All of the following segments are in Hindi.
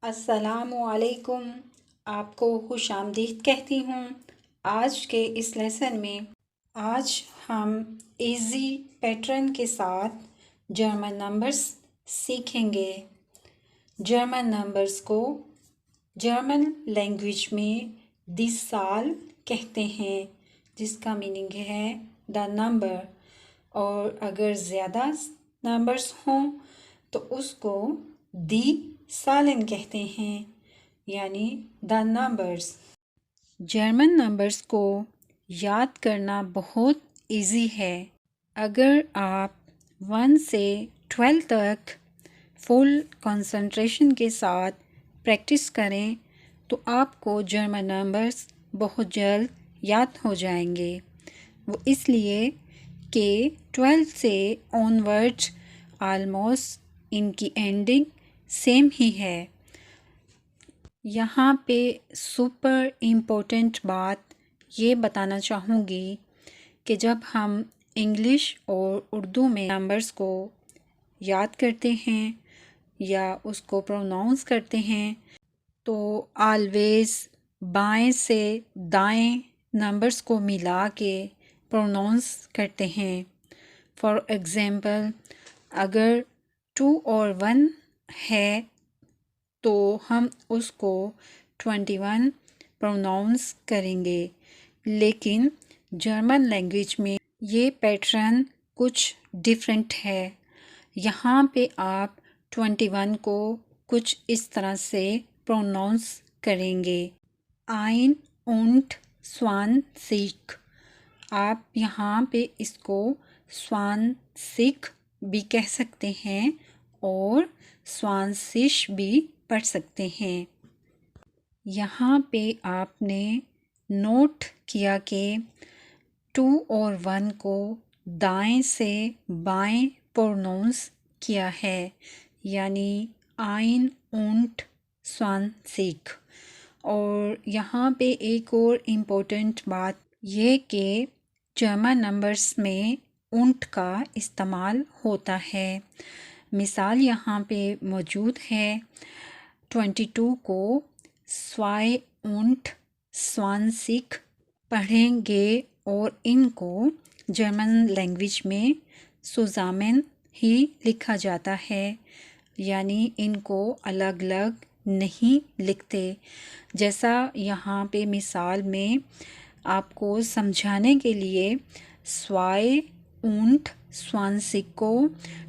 अस्सलामुअलैकुम। आपको खुश आमदीद कहती हूँ। आज के इस लेसन में आज हम इजी पैटर्न के साथ जर्मन नंबर्स सीखेंगे। जर्मन नंबर्स को जर्मन लैंग्वेज में दिस साल कहते हैं, जिसका मीनिंग है द नंबर। और अगर ज़्यादा नंबर्स हों तो उसको दी सालन कहते हैं, यानी द नंबर्स। जर्मन नंबर्स को याद करना बहुत इजी है। अगर आप 1 से 12 तक फुल कंसंट्रेशन के साथ प्रैक्टिस करें तो आपको जर्मन नंबर्स बहुत जल्द याद हो जाएंगे। वो इसलिए कि 12 से ऑनवर्ड्स आलमोस्ट इनकी एंडिंग सेम ही है। यहाँ पे सुपर इम्पोर्टेंट बात ये बताना चाहूँगी कि जब हम इंग्लिश और उर्दू में नंबर्स को याद करते हैं या उसको प्रोनाउंस करते हैं तो ऑलवेज़ बाएं से दाएं नंबर्स को मिला के प्रोनाउंस करते हैं। फॉर एग्ज़ाम्पल, अगर 2 और 1 है तो हम उसको 21 प्रोनाउंस करेंगे, लेकिन जर्मन लैंग्वेज में ये पैटर्न कुछ डिफरेंट है। यहाँ पे आप 21 को कुछ इस तरह से प्रोनाउंस करेंगे, आइन und स्वान-सिक। आप यहाँ पे इसको स्वान-सिक भी कह सकते हैं और स्वान-सिश भी पढ़ सकते हैं। यहाँ पे आपने नोट किया कि 2 और 1 को दाएं से बाएं प्रोनाउंस किया है, यानी आइन und स्वान-सिक। और यहाँ पे एक और इम्पोर्टेंट बात ये कि जर्मन नंबर्स में und का इस्तेमाल होता है। मिसाल यहाँ पे मौजूद है। 22 को स्वाय und स्वानसिक पढ़ेंगे और इनको जर्मन लैंग्वेज में सुजामेन ही लिखा जाता है, यानी इनको अलग अलग नहीं लिखते। जैसा यहाँ पे मिसाल में आपको समझाने के लिए स्वाय und स्वानसिक को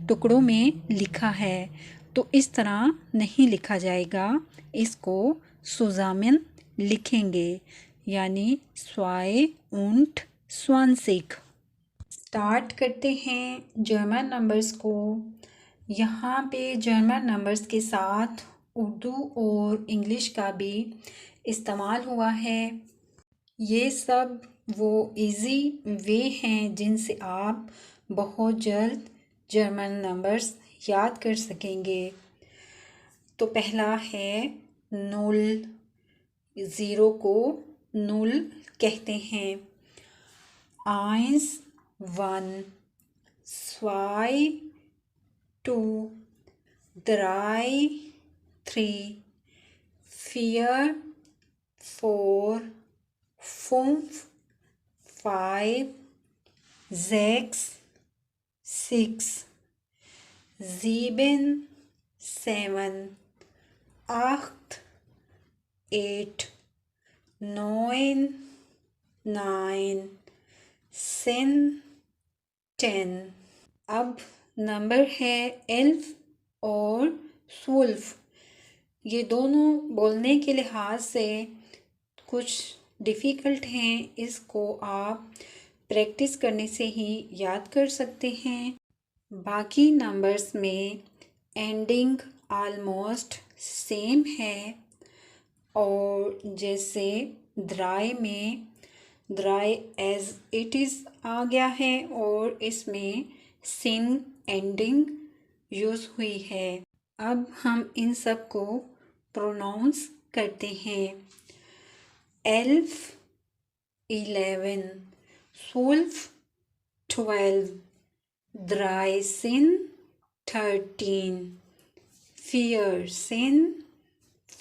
टुकड़ों में लिखा है, तो इस तरह नहीं लिखा जाएगा। इसको सुजामेन लिखेंगे, यानी स्वाय und स्वानसिक। स्टार्ट करते हैं जर्मन नंबर्स को। यहाँ पे जर्मन नंबर्स के साथ उर्दू और इंग्लिश का भी इस्तेमाल हुआ है। ये सब वो इजी वे हैं जिनसे आप बहुत जल्द जर्मन नंबर्स याद कर सकेंगे। तो पहला है 0। 0 को 0 कहते हैं। 1 1, 2 2, 3 3, 4 4, 5 5, 6 6, 7 7, 8 8, 9 9, 10 10। अब नंबर है 11 और 12। ये दोनों बोलने के लिहाज से कुछ डिफ़िकल्ट हैं। इसको आप प्रैक्टिस करने से ही याद कर सकते हैं। बाकी नंबर्स में एंडिंग ऑलमोस्ट सेम है, और जैसे द्राई में द्राई एज इट इज़ आ गया है और इसमें सिन एंडिंग यूज़ हुई है। अब हम इन सब को प्रोनाउंस करते हैं। 11 11, 12 12, 13 13, 14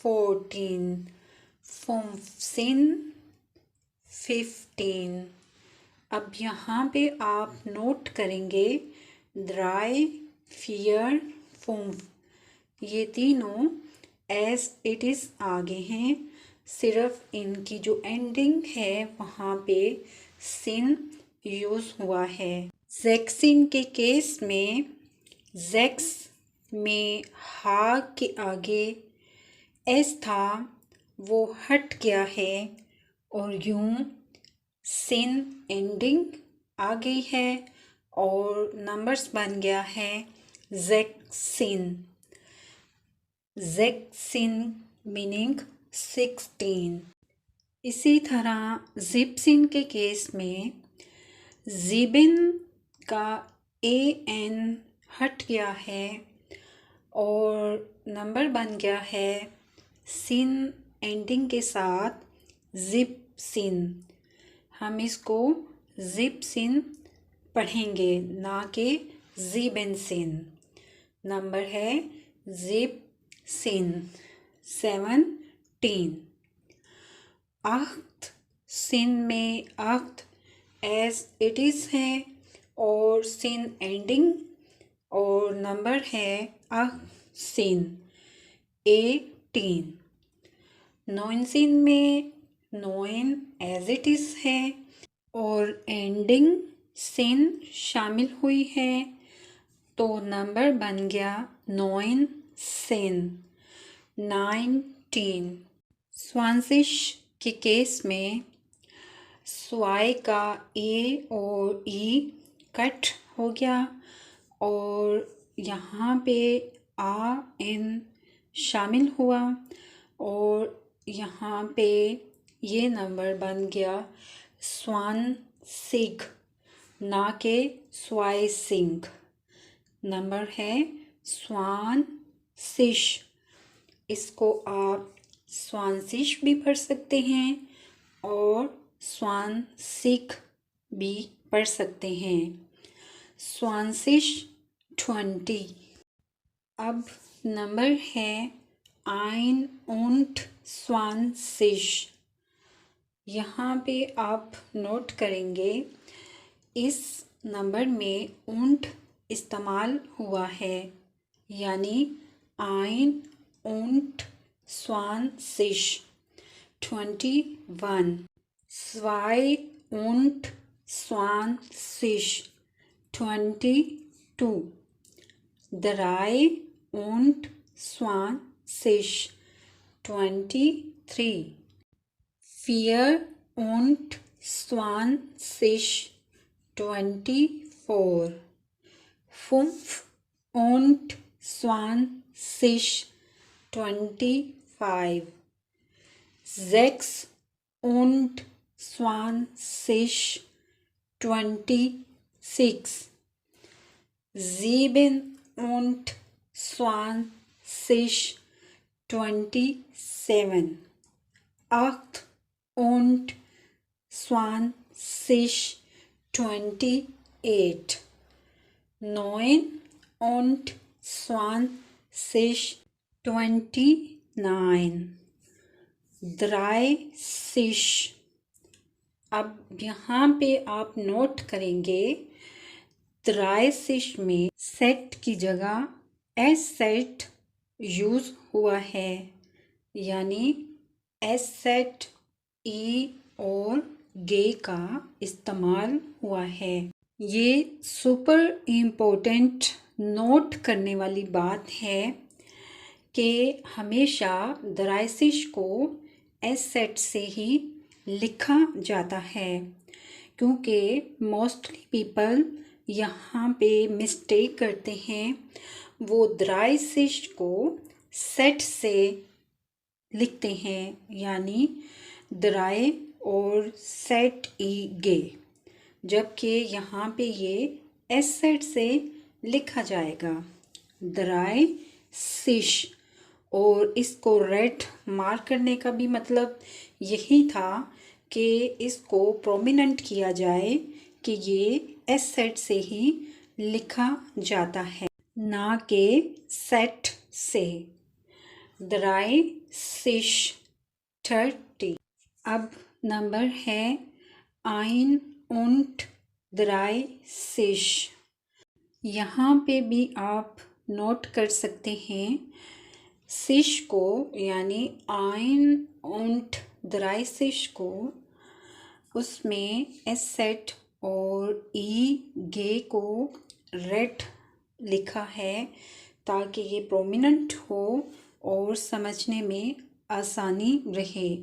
14, फुमसिन 15। अब यहाँ पे आप नोट करेंगे द्राई, फियर, फुम्फ, ये तीनों एज इट इज़ आगे हैं, सिर्फ इनकी जो एंडिंग है वहाँ पे सिन यूज़ हुआ है। जैक्सिन के केस में जैक्स में हा के आगे एस था, वो हट गया है और यूं सिन एंडिंग आ गई है और नंबर्स बन गया है जैक्सिन। जैक्सिन मीनिंग 16। इसी तरह जिप्सिन के केस में जिबिन का ए एन हट गया है और नंबर बन गया है सिन एंडिंग के साथ जिप्सिन। हम इसको जिप्सिन पढ़ेंगे ना कि जिबेंसिन। नंबर है जिप्सिन 17। अख्त सिन में अख्त एज इट इज़ है और सिन एंडिंग और नंबर है सिन 18। नोइनसिन में नोइन एज इट इज़ है और एंडिंग सिन शामिल हुई है तो नंबर बन गया नोइन सिन 19। स्वांसिश के केस में स्वाई का ए और ई कट हो गया और यहाँ पे आ एन शामिल हुआ और यहाँ पे ये नंबर बन गया स्वान सिग ना के स्वाई सिंग। नंबर है स्वान सिश। इसको आप स्वानसिश भी पढ़ सकते हैं और स्वानसिक भी पढ़ सकते हैं। स्वानसिश 20। अब नंबर है आइन उंट स्वानसिश। यहाँ पे आप नोट करेंगे इस नंबर में उंट इस्तेमाल हुआ है, यानी आइन उंट स्वानसिश 21। स्वाई उंट स्वानसिश 22। drei und zwanzig 23. 4 und 20 24. 5 und 20 25. 6 und 20 26. 7 und 20 27. 8 und 20 28. 9 und 20 29. 30. अब यहाँ पे आप नोट करेंगे 30 में सेट की जगह एस सेट यूज़ हुआ है, यानी एस सेट ई और गे का इस्तेमाल हुआ है। ये सुपर इम्पोर्टेंट नोट करने वाली बात है कि हमेशा द्राइसिश को एस सेट से ही लिखा जाता है, क्योंकि मोस्टली पीपल यहाँ पे मिस्टेक करते हैं। वो द्राइसिश को सेट से लिखते हैं, यानी द्राय और सेट ई गे, जबकि यहाँ पे ये एस सेट से लिखा जाएगा द्राय सिश। और इसको रेड मार्क करने का भी मतलब यही था कि इसको प्रोमिनेंट किया जाए कि ये एस सेट से ही लिखा जाता है, ना कि सेट से। 30. 30. अब नंबर है 31. यहाँ पे भी आप नोट कर सकते हैं सिश को, यानी 31 को उसमें एस सेट और ई गे को रेड लिखा है ताकि ये प्रोमिनेंट हो और समझने में आसानी रहे।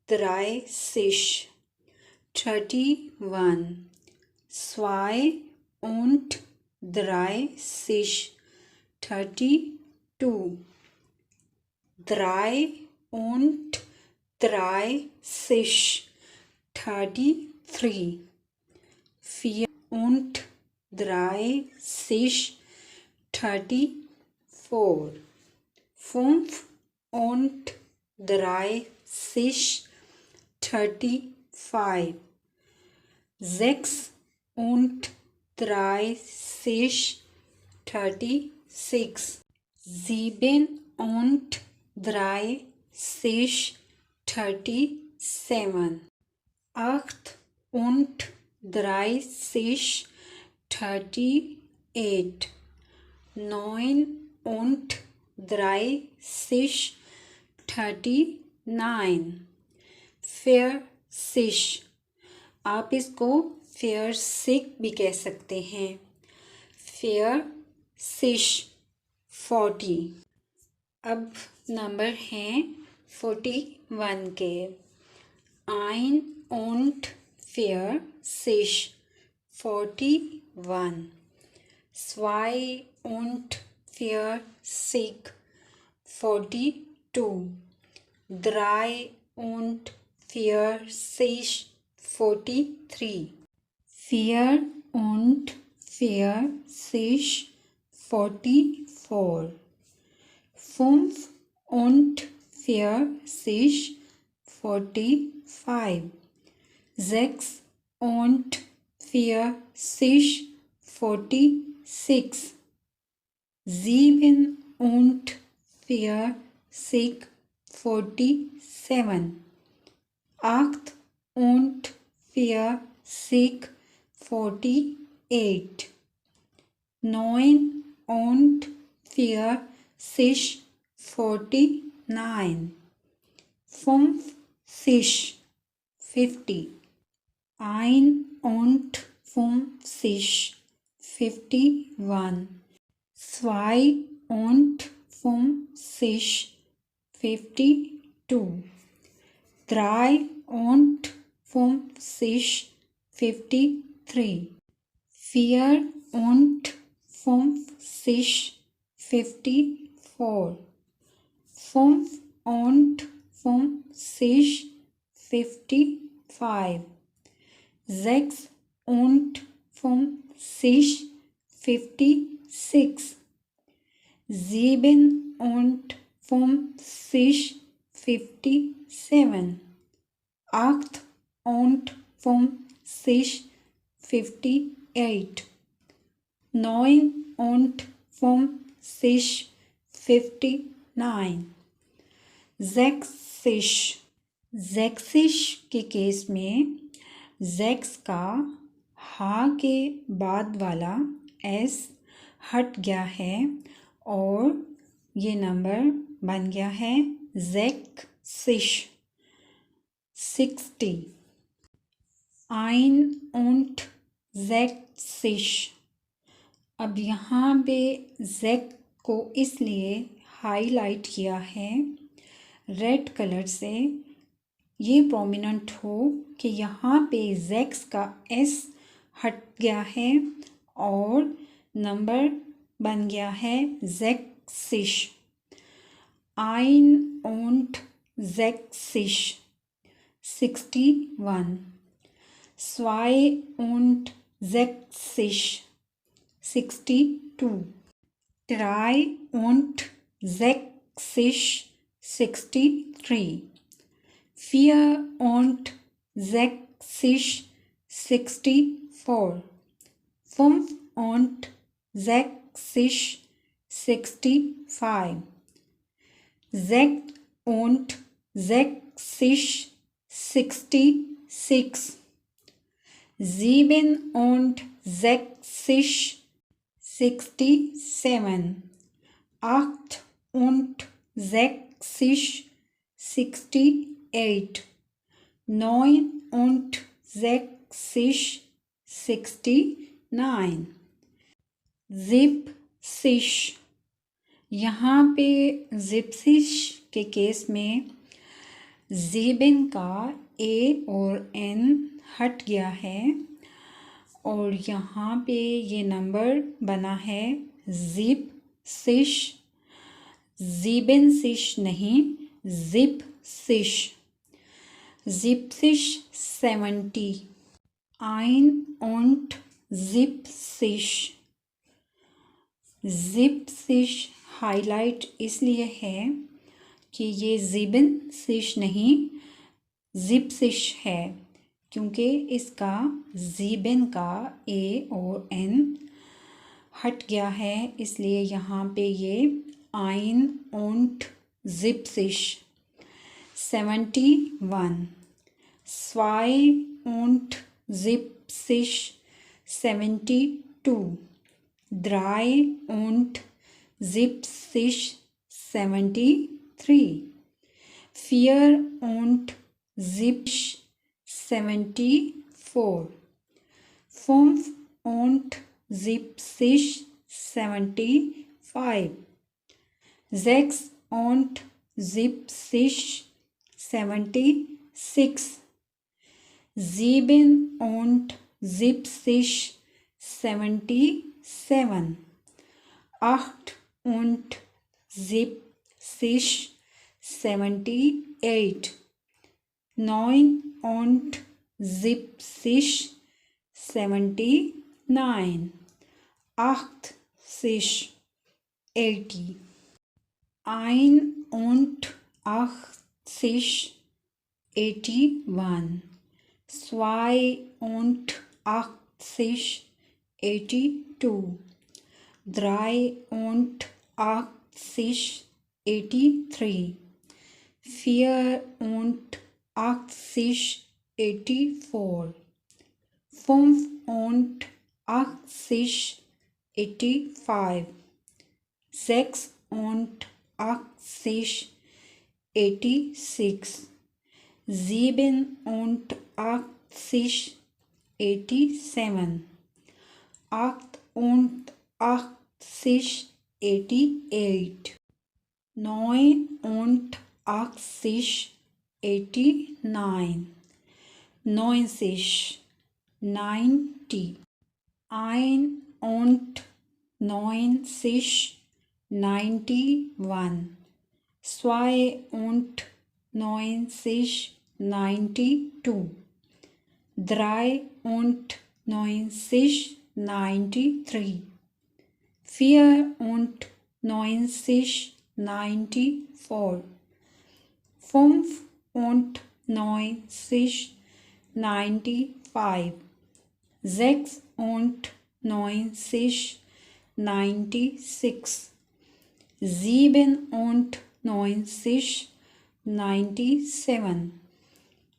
31. 31. 32. 32. 33. 33. 34. 34. 35. 35. 36. 36. 37. 37. 38. 38. 39. 39. फेयर सिश, आप इसको फेयर सिक भी कह सकते हैं। फेयर सिश 40. अब नंबर हैं 41 के। 41. 41. 42. 42. 43. 43. 44. 44. 45. 45. 46. 46. 47. 47. 48. 48. 49. 49. 50. 50. 51. 51. 52. 52. 53. 53. 54. 54. 55. 55. 56. 56. 57. 57. 58. 58. 59. 59. ज़ैक्सिश, ज़ैक्सिश के केस में ज़ैक्स का हा के बाद वाला एस हट गया है और ये नंबर बन गया है ज़ैक्सिश 60. 61. अब यहाँ पे ज़ैक को इसलिए हाईलाइट किया है रेड कलर से, ये प्रोमिनेंट हो कि यहाँ पे ज़ैक्स का एस हट गया है और नंबर बन गया है ज़ैक्सिश। 61. 61. 62. 62. 63. 63. 64. 64. 65. 65. Sechs und sechzig, 66. 67, 67. 68, 68. 69, 69. 70. यहाँ पे जिप्सिश के केस में ज़ेबिन का ए और एन हट गया है और यहाँ पे ये नंबर बना है जिप सिश, ज़ीबिन सिश नहीं, जिप सिश। जिप्सिश 70. आइन und जिप्सिश। जिप्सिश हाईलाइट इसलिए है कि ये ज़ीबिन सिश नहीं, जिप्सिश है, क्योंकि इसका ज़ीबिन का ए और एन हट गया है, इसलिए यहाँ पे ये आइन und जिप्सिश। 71. zwei und siebzig, 72. drei und siebzig, 73. vier und siebzig, 74. fünf und siebzig, 75. sechs und siebzig, 76. sieben und siebzig, 77. acht und siebzig, 78. neun und siebzig, 79. 80, 80. ein und 80, 81. zwei und 80, 82. drei und 80, 83. vier und 80, 84. fünf und 80, 85. sechs und 80, 86. sieben und 80, 87. acht und 80, 88. neun und 80, 89. 90, 90. ein und 90, 91. zwei und 90, 92. drei und 90, 93. vier und 90, 94. fünf und 90, 95. sechs und 90, 96. sieben und 90, 97.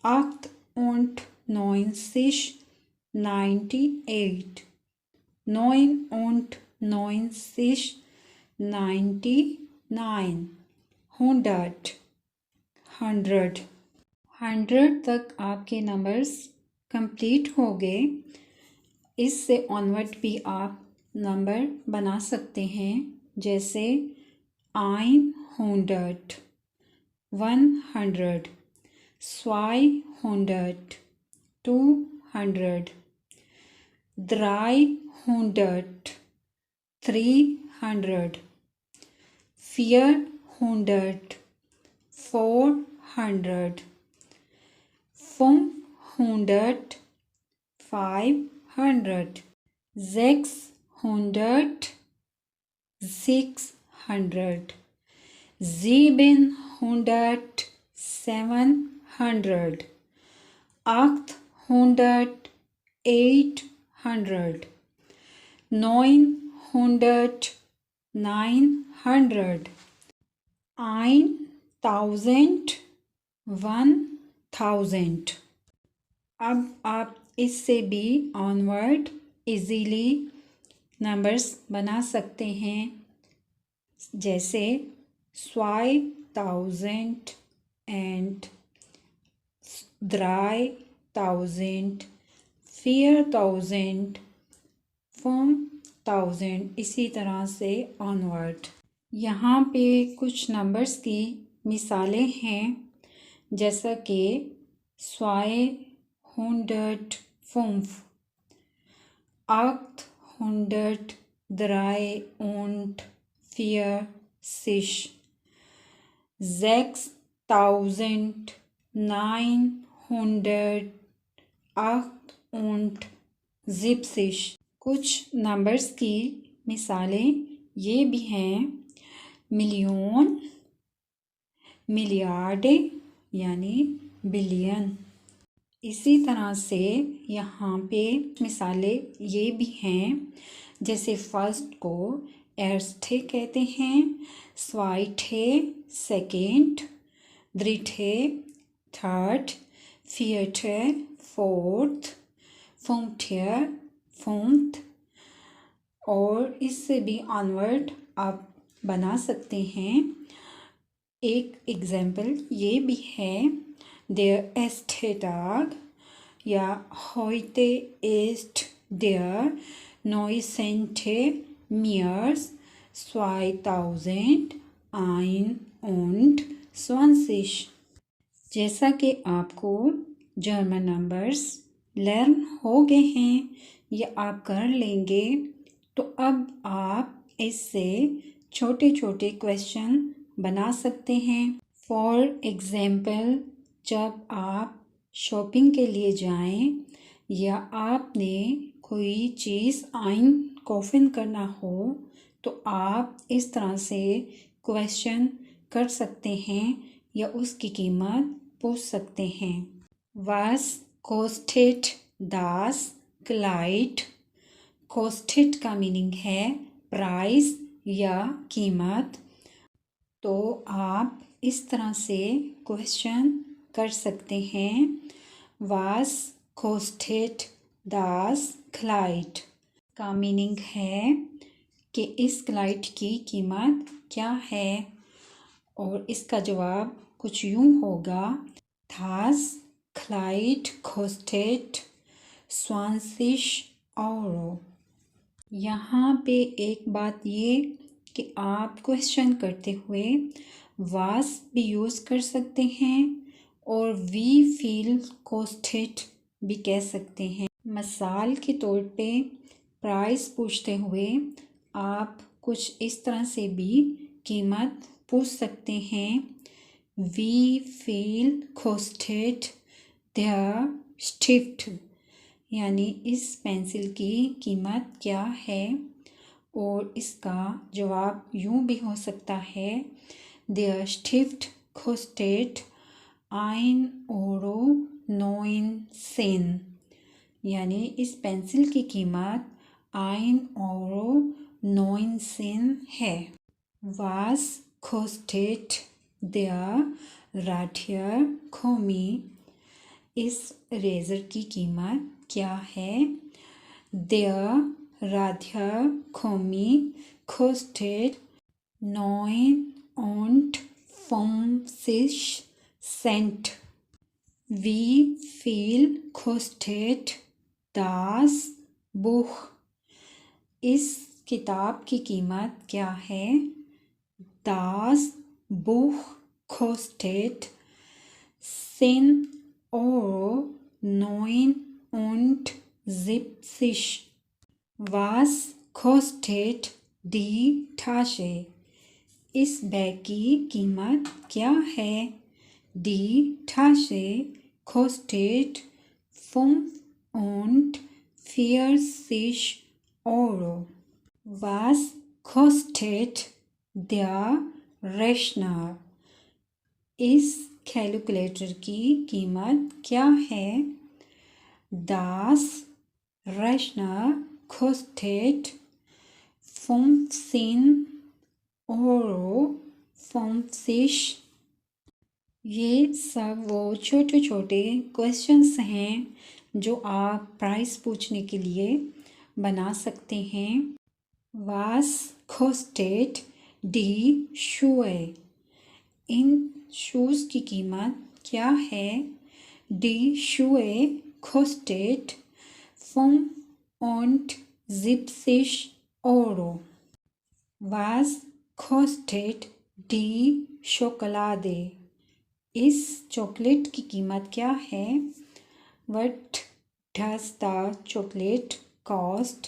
acht und 90, 98. neun und 90, 99. 100, 100. 100 तक आपके नंबर्स कंप्लीट हो गए। इससे ऑनवर्ड भी आप नंबर बना सकते हैं, जैसे 100, 100, 200, 200, 300, 300, 400, 400, 500, 500, 600, 600, 700, 700, 800, 800, 900, 900, 1000, 1000। अब आप इससे भी ऑनवर्ड इजीली नंबर्स बना सकते हैं, जैसे 2000 एंड 3000, 4000, 5000, इसी तरह से ऑनवर्ड। यहाँ पे कुछ नंबर्स की मिसालें हैं, जैसा कि 205, 803 und 40, 6978. कुछ नंबर्स की मिसालें ये भी हैं, मिलियन, मिलियार्डे यानी बिलियन। इसी तरह से यहाँ पे मिसालें ये भी हैं, जैसे फर्स्ट को एर्स्थे कहते हैं, स्वाइठे सेकेंड, द्रिठे थर्ड, फियर्टे फोर्थ, फंक्ठे फोर्थ, और इससे भी ऑनवर्ड आप बना सकते हैं। एक एग्जाम्पल ये भी है, der erste Tag या heute ist der 19. März 2021। जैसा कि आपको जर्मन नंबर्स लर्न हो गए हैं या आप कर लेंगे, तो अब आप इससे छोटे छोटे क्वेश्चन बना सकते हैं। फॉर एग्ज़ाम्पल, जब आप शॉपिंग के लिए जाएं या आपने कोई चीज़ einkaufen करना हो, तो आप इस तरह से क्वेश्चन कर सकते हैं या उसकी कीमत पूछ सकते हैं। Was kostet das Kleid? kostet का मीनिंग है प्राइस या कीमत। तो आप इस तरह से क्वेश्चन कर सकते हैं, Was kostet das Kleid? का मीनिंग है कि इस क्लाइड की कीमत क्या है, और इसका जवाब कुछ यूँ होगा, Das Kleid kostet 20 Euro। यहाँ पे एक बात ये कि आप क्वेश्चन करते हुए was भी यूज़ कर सकते हैं और we feel kostet भी कह सकते हैं। मिसाल के तौर पे प्राइस पूछते हुए आप कुछ इस तरह से भी कीमत पूछ सकते हैं, we feel kostet der Stift, यानी इस पेंसिल की कीमत क्या है, और इसका जवाब यूँ भी हो सकता है, Der Stift kostet 1,19 €, यानी इस पेंसिल की कीमत 1,19 € है। Was kostet der Radiergummi? इस रेज़र की कीमत क्या है? Der Radiergummi kostet 59 Cent. Wie viel kostet das Buch? इस किताब की कीमत क्या है? Das Buch kostet 10,79 €. Was kostet die Tasche? इस बैग की कीमत क्या है? Die Tasche kostet 45 €. Was kostet der Rechner? इस कैलकुलेटर की कीमत क्या है? Das Rechner kostet 15 ओरो, फिश। ये सब वो छोटे छोटे क्वेश्चंस हैं जो आप प्राइस पूछने के लिए बना सकते हैं। वास कोस्टेड डी शूए, इन शूज़ की कीमत क्या है? डी शूए कोस्टेड 75 Euro। Was kostet die Schokolade? इस चॉकलेट की कीमत क्या है? What does the chocolate cost?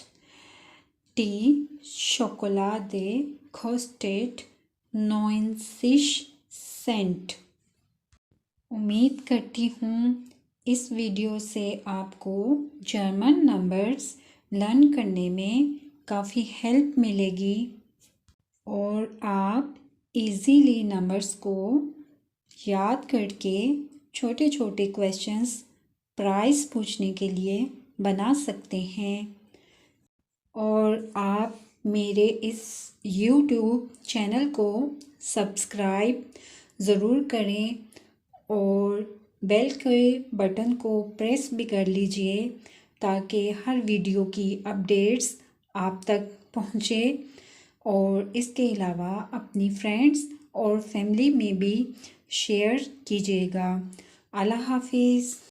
Die Schokolade kostet 90 Cent। उम्मीद करती हूँ इस वीडियो से आपको जर्मन नंबर्स लर्न करने में काफ़ी हेल्प मिलेगी और आप इजीली नंबर्स को याद करके छोटे छोटे क्वेश्चंस प्राइस पूछने के लिए बना सकते हैं। और आप मेरे इस YouTube चैनल को सब्सक्राइब ज़रूर करें और बेल के बटन को प्रेस भी कर लीजिए ताकि हर वीडियो की अपडेट्स आप तक पहुँचे। और इसके अलावा अपनी फ्रेंड्स और फैमिली में भी शेयर कीजिएगा। अल्लाह हाफिज़।